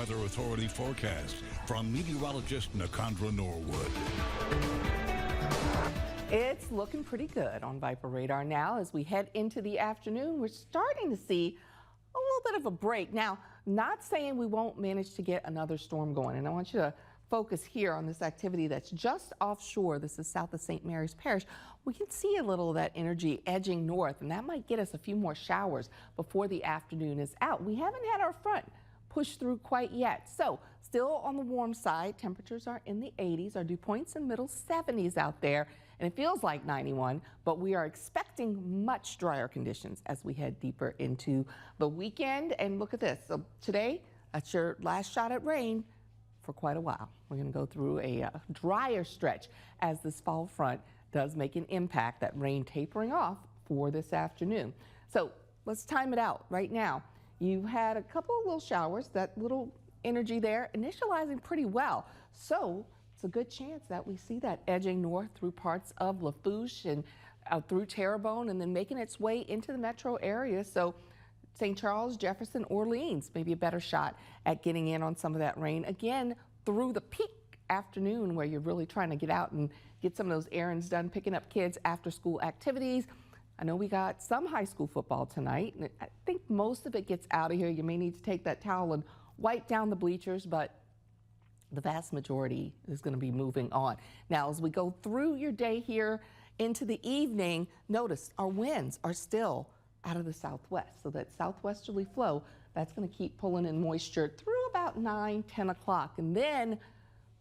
Weather Authority forecast from meteorologist Nakandra Norwood. It's looking pretty good on Viper Radar now. As we head into the afternoon, we're starting to see a little bit of a break. Now, not saying we won't manage to get another storm going, and I want you to focus here on this activity that's just offshore. This is south of St. Mary's Parish. We can see a little of that energy edging north, and that might get us a few more showers before the afternoon is out. We haven't had our front push through quite yet. So still on the warm side, temperatures are in the 80s, our dew points in middle 70s out there, and it feels like 91, but we are expecting much drier conditions as we head deeper into the weekend. And look at this. So today, that's your last shot at rain for quite a while. We're going to go through a drier stretch as this fall front does make an impact, that rain tapering off for this afternoon. So let's time it out right now. You had a couple of little showers, that little energy there initializing pretty well. So it's a good chance that we see that edging north through parts of Lafourche and through Terrebonne and then making its way into the metro area. So St. Charles, Jefferson, Orleans, maybe a better shot at getting in on some of that rain again through the peak afternoon where you're really trying to get out and get some of those errands done, picking up kids after school activities. I know we got some high school football tonight, and I think most of it gets out of here. You may need to take that towel and wipe down the bleachers, but the vast majority is going to be moving on. Now, as we go through your day here into the evening, notice our winds are still out of the southwest. So that southwesterly flow, that's going to keep pulling in moisture through about 9, 10 o'clock. And then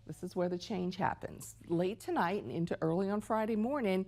this is where the change happens. Late tonight and into early on Friday morning,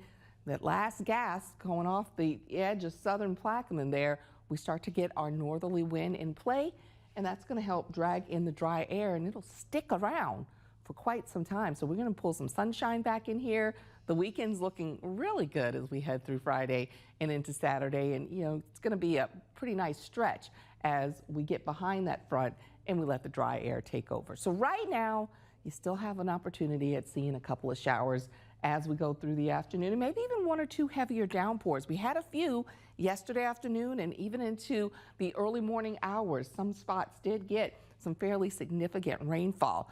that last gas going off the edge of southern Plaquemine there, we start to get our northerly wind in play, and that's going to help drag in the dry air, and it'll stick around for quite some time. So we're going to pull some sunshine back in here. The weekend's looking really good as we head through Friday and into Saturday, and you know it's going to be a pretty nice stretch as we get behind that front and we let the dry air take over. So right now, you still have an opportunity at seeing a couple of showers as we go through the afternoon, and maybe even one or two heavier downpours. We had a few yesterday afternoon and even into the early morning hours. Some spots did get some fairly significant rainfall.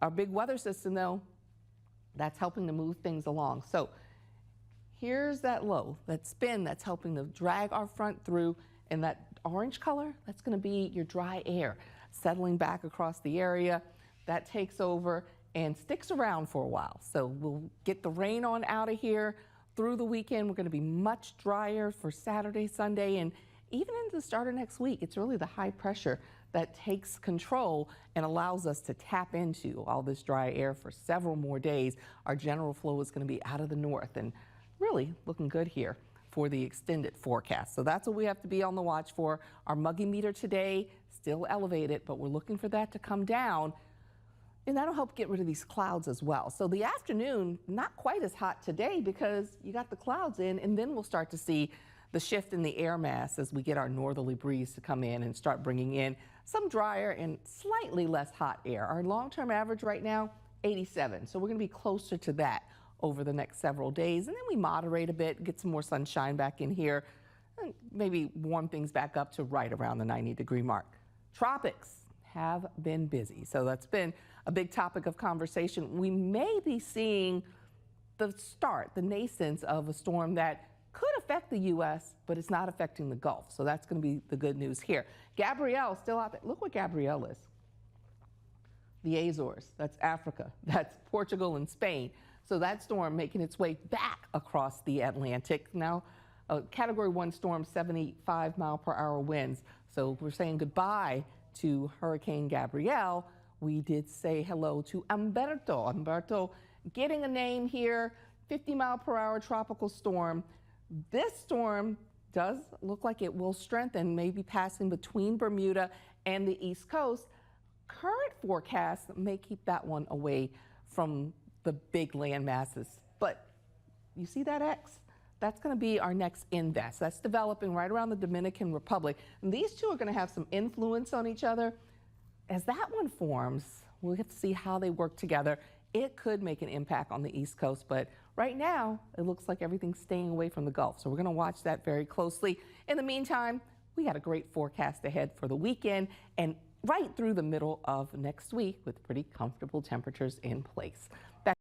Our big weather system, though, that's helping to move things along. So here's that low, that spin that's helping to drag our front through, and that orange color, that's going to be your dry air settling back across the area. That takes over and sticks around for a while. So we'll get the rain on out of here through the weekend. We're going to be much drier for Saturday, Sunday, and even into the start of next week. It's really the high pressure that takes control and allows us to tap into all this dry air for several more days. Our general flow is going to be out of the north and really looking good here for the extended forecast. So that's what we have to be on the watch for. Our muggy meter today still elevated, but we're looking for that to come down. And that'll help get rid of these clouds as well. So the afternoon, not quite as hot today because you got the clouds in, and then we'll start to see the shift in the air mass as we get our northerly breeze to come in and start bringing in some drier and slightly less hot air. Our long-term average right now, 87. So we're going to be closer to that over the next several days. And then we moderate a bit, get some more sunshine back in here, and maybe warm things back up to right around the 90-degree mark. Tropics have been busy. So that's been a big topic of conversation. We may be seeing the start, the nascence of a storm that could affect the U.S., but it's not affecting the Gulf. So that's going to be the good news here. Gabrielle still out there. Look what Gabrielle is. The Azores, that's Africa, that's Portugal and Spain. So that storm making its way back across the Atlantic. Now, a Category 1 storm, 75-mile-per-hour winds. So we're saying goodbye to Hurricane Gabrielle. We did say hello to Umberto. Umberto getting a name here, 50-mile-per-hour tropical storm. This storm does look like it will strengthen, maybe passing between Bermuda and the East Coast. Current forecasts may keep that one away from the big land masses. But you see that X? That's going to be our next invest. That's developing right around the Dominican Republic. And these two are going to have some influence on each other. As that one forms, we'll have to see how they work together. It could make an impact on the East Coast, but right now it looks like everything's staying away from the Gulf. So we're going to watch that very closely. In the meantime, we got a great forecast ahead for the weekend, and right through the middle of next week with pretty comfortable temperatures in place.